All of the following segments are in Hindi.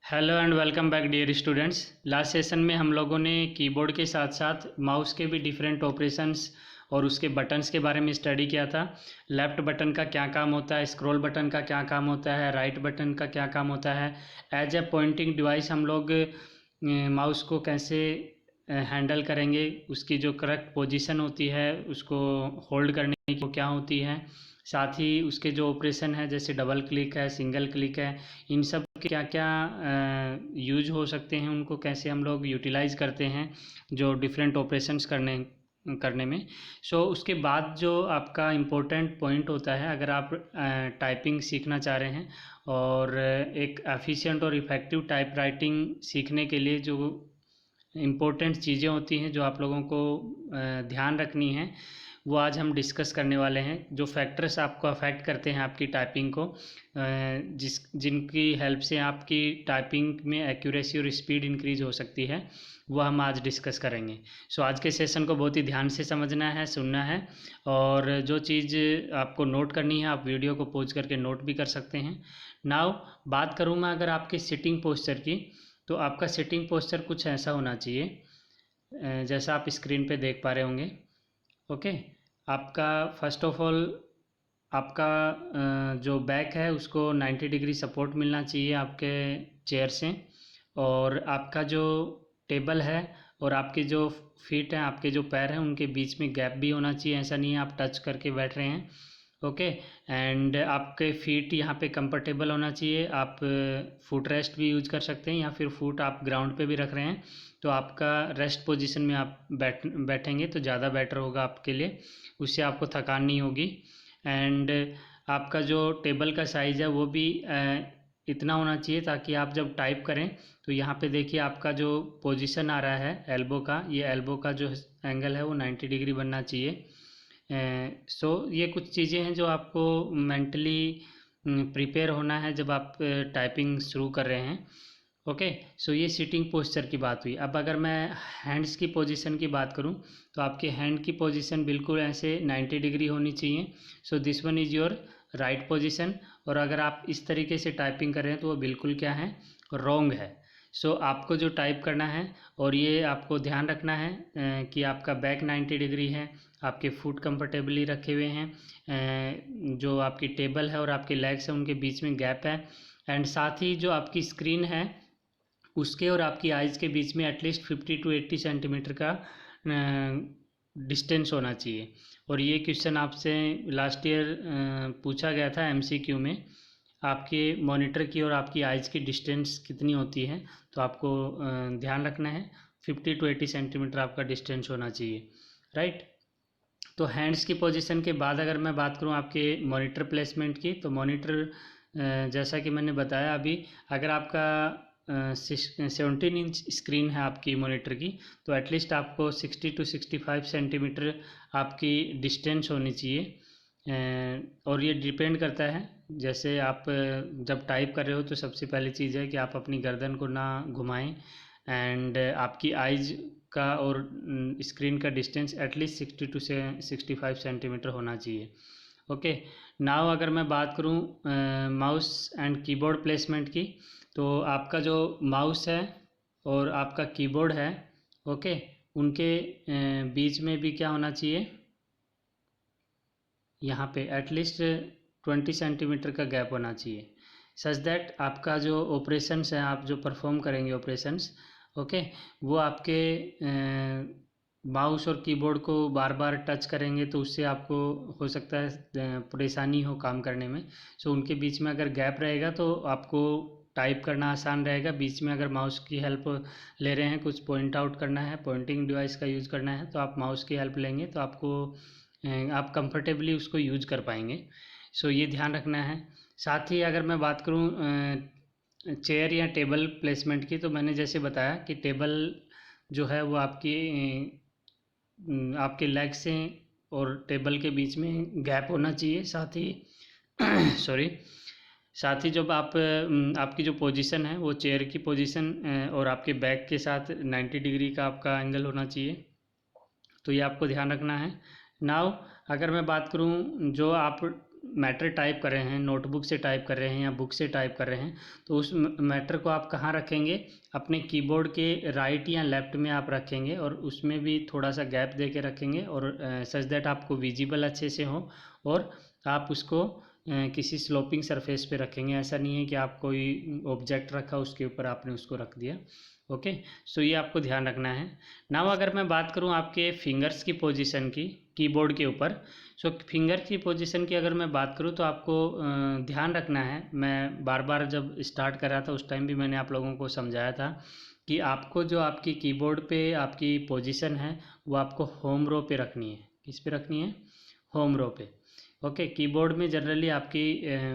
Hello and welcome back dear students. Last session में हम लोगों ने कीबोर्ड के साथ साथ माउस के भी डिफरेंट ऑपरेशंस और उसके बटन्स के बारे में स्टडी किया था। लेफ़्ट बटन का क्या काम होता है, स्क्रॉल बटन का क्या काम होता है, राइट बटन का क्या काम होता है। एज ए पॉइंटिंग डिवाइस हम लोग माउस को कैसे हैंडल करेंगे, उसकी जो करेक्ट पोजीशन होती है उसको होल्ड करने की वो क्या होती है, साथ ही उसके जो ऑपरेशन है जैसे डबल क्लिक है, सिंगल क्लिक है, इन सब के क्या क्या यूज हो सकते हैं, उनको कैसे हम लोग यूटिलाइज करते हैं जो डिफरेंट ऑपरेशंस करने करने में। उसके बाद जो आपका इम्पोर्टेंट पॉइंट होता है, अगर आप टाइपिंग सीखना चाह रहे हैं और एक एफिशिएंट और इफ़ेक्टिव टाइप राइटिंग सीखने के लिए जो इम्पोर्टेंट चीज़ें होती हैं जो आप लोगों को ध्यान रखनी है, वो आज हम डिस्कस करने वाले हैं। जो फैक्टर्स आपको अफेक्ट करते हैं आपकी टाइपिंग को, जिनकी हेल्प से आपकी टाइपिंग में एक्यूरेसी और स्पीड इंक्रीज हो सकती है, वो हम आज डिस्कस करेंगे। आज के सेशन को बहुत ही ध्यान से समझना है, सुनना है, और जो चीज़ आपको नोट करनी है आप वीडियो को पॉज करके नोट भी कर सकते हैं। नाउ बात करूँ मैं अगर आपके सिटिंग पोस्चर की, तो आपका सिटिंग पोस्चर कुछ ऐसा होना चाहिए जैसा आप स्क्रीन पे देख पा रहे होंगे। ओके, आपका फर्स्ट ऑफ ऑल आपका जो बैक है उसको 90 डिग्री सपोर्ट मिलना चाहिए आपके चेयर से, और आपका जो टेबल है और आपके जो फीट हैं, आपके जो पैर हैं, उनके बीच में गैप भी होना चाहिए। ऐसा नहीं है आप टच करके बैठ रहे हैं। ओके, एंड आपके फीट यहाँ पे कंफर्टेबल होना चाहिए। आप फुट रेस्ट भी यूज कर सकते हैं, या फिर फुट आप ग्राउंड पे भी रख रहे हैं तो आपका रेस्ट पोजीशन में आप बैठेंगे तो ज़्यादा बेटर होगा आपके लिए, उससे आपको थकान नहीं होगी। एंड आपका जो टेबल का साइज़ है वो भी इतना होना चाहिए ताकि आप जब टाइप करें तो यहाँ पे देखिए आपका जो पोजीशन आ रहा है एल्बो का, ये एल्बो का जो एंगल है वो 90 डिग्री बनना चाहिए। ये कुछ चीज़ें हैं जो आपको मेंटली प्रिपेयर होना है जब आप टाइपिंग शुरू कर रहे हैं। ओके, ये सिटिंग पोस्चर की बात हुई। अब अगर मैं हैंड्स की पोजीशन की बात करूं तो आपके हैंड की पोजीशन बिल्कुल ऐसे 90 डिग्री होनी चाहिए। This one is your right position, और अगर आप इस तरीके से टाइपिंग कर रहे हैं तो वो बिल्कुल क्या है, रॉन्ग है। आपको जो टाइप करना है, और ये आपको ध्यान रखना है कि आपका बैक 90 डिग्री है, आपके फुट कंफर्टेबली रखे हुए हैं, जो आपकी टेबल है और आपके लेग्स हैं उनके बीच में गैप है, एंड साथ ही जो आपकी स्क्रीन है उसके और आपकी आइज़ के बीच में एटलीस्ट 50 to 80 सेंटीमीटर का डिस्टेंस होना चाहिए। और ये क्वेश्चन आपसे लास्ट ईयर पूछा गया था एमसीक्यू में, आपके मॉनिटर की और आपकी आइज़ की डिस्टेंस कितनी होती है, तो आपको ध्यान रखना है 50 to 80 सेंटीमीटर आपका डिस्टेंस होना चाहिए, राइट। तो हैंड्स की पोजीशन के बाद अगर मैं बात करूं आपके मॉनिटर प्लेसमेंट की, तो मॉनिटर जैसा कि मैंने बताया अभी, अगर आपका 17 इंच स्क्रीन है आपकी मॉनिटर की, तो एटलीस्ट आपको 60 to 65 सेंटीमीटर आपकी डिस्टेंस होनी चाहिए। और ये डिपेंड करता है, जैसे आप जब टाइप कर रहे हो तो सबसे पहली चीज़ है कि आप अपनी गर्दन को ना घुमाएं, एंड आपकी आइज़ का और स्क्रीन का डिस्टेंस एटलीस्ट 60 to 65 सेंटीमीटर होना चाहिए। ओके, नाउ अगर मैं बात करूं माउस एंड कीबोर्ड प्लेसमेंट की, तो आपका जो माउस है और आपका कीबोर्ड है, ओके, उनके बीच में भी क्या होना चाहिए, यहाँ पे एटलीस्ट 20 सेंटीमीटर का गैप होना चाहिए, सच दैट आपका जो ऑपरेशंस है, आप जो परफॉर्म करेंगे ऑपरेशंस, ओके, वो आपके माउस और कीबोर्ड को बार बार टच करेंगे तो उससे आपको हो सकता है परेशानी हो काम करने में। उनके बीच में अगर गैप रहेगा तो आपको टाइप करना आसान रहेगा। बीच में अगर माउस की हेल्प ले रहे हैं, कुछ पॉइंट आउट करना है, पॉइंटिंग डिवाइस का यूज़ करना है, तो आप माउस की हेल्प लेंगे तो आपको आप कंफर्टेबली उसको यूज कर पाएंगे। ये ध्यान रखना है। साथ ही अगर मैं बात करूँ चेयर या टेबल प्लेसमेंट की, तो मैंने जैसे बताया कि टेबल जो है वो आपके लेग से और टेबल के बीच में गैप होना चाहिए। साथ ही सॉरी, साथ ही जब आप आपकी जो पोजीशन है वो चेयर की पोजीशन और आपके बैक के साथ 90 डिग्री का आपका एंगल होना चाहिए, तो ये आपको ध्यान रखना है। नाउ अगर मैं बात करूं जो आप मैटर टाइप कर रहे हैं, नोटबुक से टाइप कर रहे हैं या बुक से टाइप कर रहे हैं, तो उस मैटर को आप कहाँ रखेंगे, अपने कीबोर्ड के राइट या लेफ्ट में आप रखेंगे, और उसमें भी थोड़ा सा गैप दे के रखेंगे, और सच दैट आपको विजिबल अच्छे से हो, और आप उसको किसी स्लोपिंग सरफेस पे रखेंगे। ऐसा नहीं है कि आप कोई ऑब्जेक्ट रखा उसके ऊपर आपने उसको रख दिया। ओके, सो ये आपको ध्यान रखना है। नाउ अगर मैं बात करूँ आपके फिंगर्स की पोजीशन की कीबोर्ड के ऊपर, सो फिंगर की पोजीशन की अगर मैं बात करूँ तो आपको ध्यान रखना है। मैं बार बार जब स्टार्ट कर रहा था उस टाइम भी मैंने आप लोगों को समझाया था कि आपको जो आपकी कीबोर्ड पे आपकी पोजीशन है वो आपको होम रो पे रखनी है। किस पे रखनी है? होम रो पे। ओके, कीबोर्ड में जनरली आपकी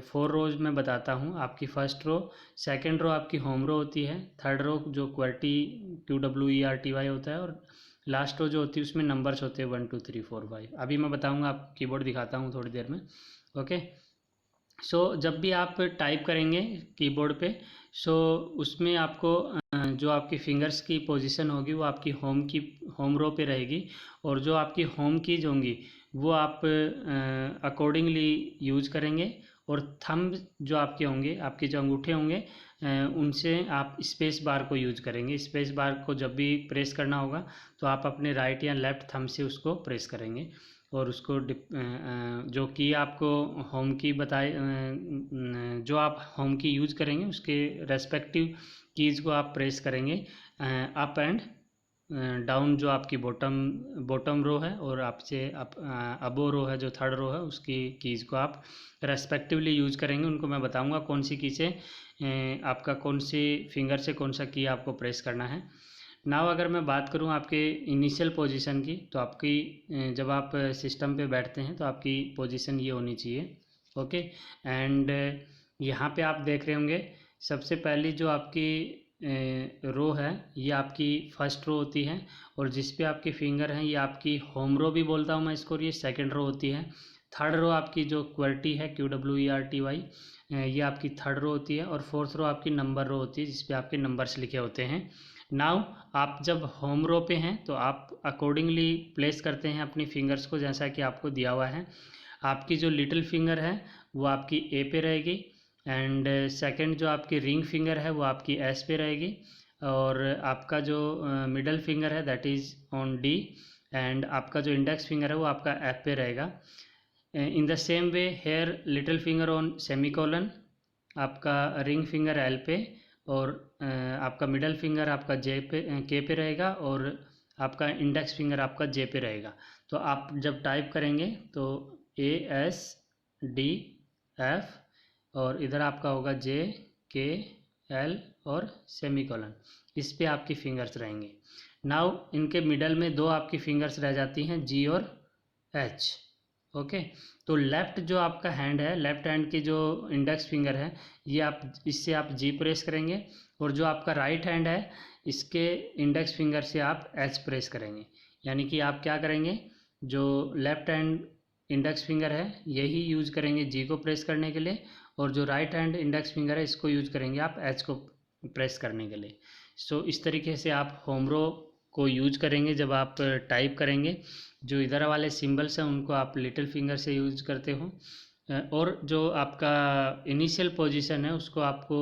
4 रोज में बताता हूँ। आपकी फर्स्ट रो, सेकंड रो आपकी होम रो होती है, थर्ड रो जो QWERTY होता है, और लास्ट रो जो होती है उसमें नंबर्स होते हैं 1 2 3 4 5। अभी मैं बताऊँगा, आप कीबोर्ड दिखाता हूँ थोड़ी देर में। ओके, सो जब भी आप टाइप करेंगे कीबोर्ड पे, सो उसमें आपको जो आपकी फिंगर्स की पोजीशन होगी वो आपकी होम रो पे रहेगी, और जो आपकी होम कीज होंगी वो आप अकॉर्डिंगली यूज करेंगे, और थंब जो आपके होंगे, आपके जो अंगूठे होंगे उनसे आप स्पेस बार को यूज करेंगे। स्पेस बार को जब भी प्रेस करना होगा तो आप अपने राइट या लेफ्ट थंब से उसको प्रेस करेंगे, और उसको जो की आपको होम की बताए, जो आप होम की यूज करेंगे उसके रेस्पेक्टिव कीज़ को आप प्रेस करेंगे, अप एंड डाउन जो आपकी बॉटम रो है, और आपसे अबो रो है जो थर्ड रो है, उसकी कीज़ को आप रेस्पेक्टिवली यूज करेंगे। उनको मैं बताऊंगा कौन सी की से आपका कौन सी फिंगर से कौन सा की आपको प्रेस करना है। नाउ अगर मैं बात करूं आपके इनिशियल पोजीशन की, तो आपकी जब आप सिस्टम पे बैठते हैं तो आपकी पोजीशन ये होनी चाहिए। ओके, एंड यहाँ पे आप देख रहे होंगे सबसे पहली जो आपकी रो है ये आपकी फर्स्ट रो होती है, और जिस पे आपके फिंगर हैं ये आपकी होम रो भी बोलता हूँ मैं इसको, और ये सेकेंड रो होती है। थर्ड रो आपकी जो QWERTY है, QWERTY, ये आपकी थर्ड रो होती है, और फोर्थ रो आपकी नंबर रो होती है जिसपे आपके नंबर्स लिखे होते हैं। नाउ आप जब होम रो पे हैं तो आप अकॉर्डिंगली प्लेस करते हैं अपनी फिंगर्स को, जैसा कि आपको दिया हुआ है। आपकी जो लिटिल फिंगर है वो आपकी ए पे रहेगी, एंड सेकंड जो आपकी रिंग फिंगर है वो आपकी एस पे रहेगी, और आपका जो मिडल फिंगर है that is on D, and आपका जो इंडेक्स फिंगर है वो आपका एफ पे रहेगा। In the same way here little finger on semicolon, आपका रिंग फिंगर एल पे, और आपका मिडल फिंगर आपका के पे रहेगा, और आपका इंडेक्स फिंगर आपका जे पे रहेगा। तो आप जब टाइप करेंगे तो ASDF, और इधर आपका होगा JKL और सेमीकोलन, इस पे आपकी फिंगर्स रहेंगे। नाउ इनके मिडल में दो आपकी फिंगर्स रह जाती हैं, G और H। ओके, तो लेफ्ट जो आपका हैंड है, लेफ्ट हैंड की जो इंडेक्स फिंगर है, ये आप इससे आप G प्रेस करेंगे, और जो आपका राइट हैंड है इसके इंडेक्स फिंगर से आप H प्रेस करेंगे। यानी कि आप क्या करेंगे, जो लेफ्ट हैंड इंडेक्स फिंगर है यही यूज करेंगे G को प्रेस करने के लिए, और जो राइट हैंड इंडेक्स फिंगर है इसको यूज करेंगे आप H को प्रेस करने के लिए। सो इस तरीके से आप होम रो को यूज करेंगे जब आप टाइप करेंगे। जो इधर वाले सिंबल्स हैं उनको आप लिटिल फिंगर से यूज करते हो, और जो आपका इनिशियल पोजीशन है उसको आपको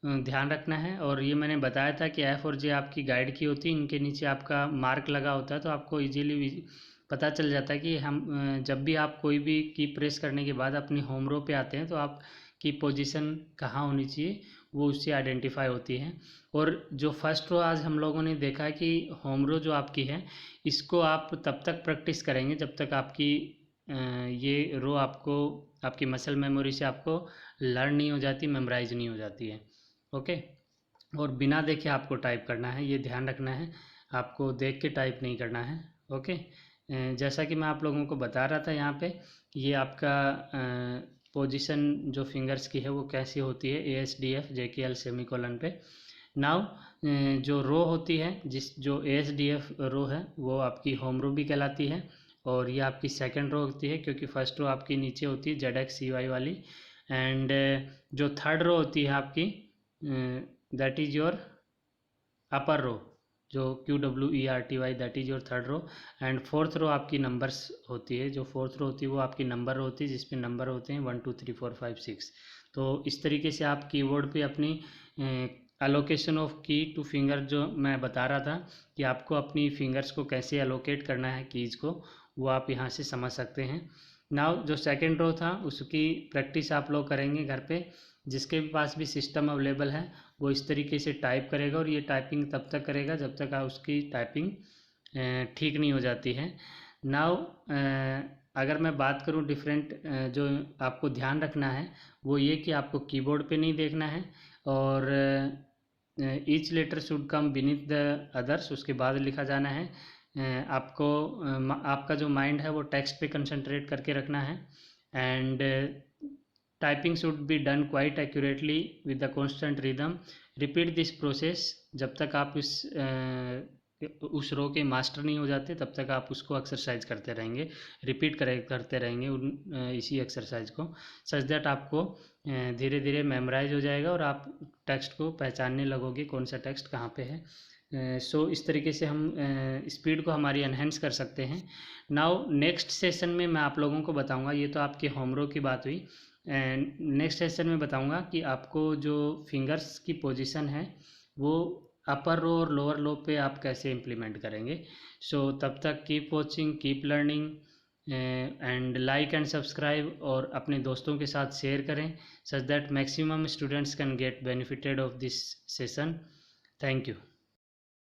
ध्यान रखना है। और ये मैंने बताया था कि F और J आपकी गाइड की होती है, इनके नीचे आपका मार्क लगा होता है, तो आपको इजीली पता चल जाता है कि हम जब भी आप कोई भी की प्रेस करने के बाद अपनी होम रो पे आते हैं तो आप की पोजीशन कहाँ होनी चाहिए वो उससे आइडेंटिफाई होती है। और जो फर्स्ट रो आज हम लोगों ने देखा है कि होम रो जो आपकी है इसको आप तब तक प्रैक्टिस करेंगे जब तक आपकी ये रो आपको आपकी मसल मेमोरी से आपको लर्न नहीं हो जाती, मेमोराइज नहीं हो जाती है। ओके, और बिना देखे आपको टाइप करना है, ये ध्यान रखना है, आपको देख के टाइप नहीं करना है। ओके, जैसा कि मैं आप लोगों को बता रहा था यहाँ पे, ये आपका पोजीशन जो फिंगर्स की है वो कैसी होती है, ASDF JKL सेमीकोलन पे। नाउ जो रो होती है, जो ASDF रो है वो आपकी होम रो भी कहलाती है, और ये आपकी सेकंड रो होती है क्योंकि फर्स्ट रो आपकी नीचे होती है ZXCY वाली, एंड जो थर्ड रो होती है आपकी that is your upper row, जो QWERTY, that is your third row. And fourth row आपकी नंबर्स होती है, जो फोर्थ रो होती है वो आपकी नंबर होती है, जिसपे नंबर होते हैं 1 2 3 4 5 6। तो इस तरीके से आप कीबोर्ड पे अपनी एलोकेशन ऑफ की टू फिंगर, जो मैं बता रहा था कि आपको अपनी फिंगर्स को कैसे एलोकेट करना है कीज़ को, वो आप यहाँ से समझ सकते हैं। नाउ जो सेकंड रो था उसकी प्रैक्टिस आप लोग करेंगे घर पे। जिसके भी पास भी सिस्टम अवेलेबल है वो इस तरीके से टाइप करेगा, और ये टाइपिंग तब तक करेगा जब तक उसकी टाइपिंग ठीक नहीं हो जाती है। नाउ अगर मैं बात करूँ डिफरेंट, जो आपको ध्यान रखना है वो ये कि आपको कीबोर्ड पे नहीं देखना है, और each letter should come beneath the others, उसके बाद लिखा जाना है। आपको आपका जो माइंड है वो टेक्स्ट पे कंसंट्रेट करके रखना है। And typing should be done quite accurately with the constant rhythm. Repeat this process जब तक आप उस रो के मास्टर नहीं हो जाते, तब तक आप उसको एक्सरसाइज करते रहेंगे, रिपीट करते रहेंगे इसी एक्सरसाइज को, सच दैट आपको धीरे धीरे मेमोराइज हो जाएगा और आप टेक्स्ट को पहचानने लगोगे कौन सा टेक्स्ट कहाँ पे है। सो इस तरीके से हम स्पीड को हमारी एनहेंस कर सकते हैं। नाउ नेक्स्ट सेशन में मैं आप लोगों को बताऊंगा, ये तो आपके होम रो की बात हुई, एंड नेक्स्ट सेशन में बताऊंगा कि आपको जो फिंगर्स की पोजीशन है वो अपर रो और लोअर लो पे आप कैसे इम्प्लीमेंट करेंगे। सो तब तक keep watching, keep learning, and like and subscribe, और अपने दोस्तों के साथ शेयर करें such that maximum students can get benefited of this session. Thank you.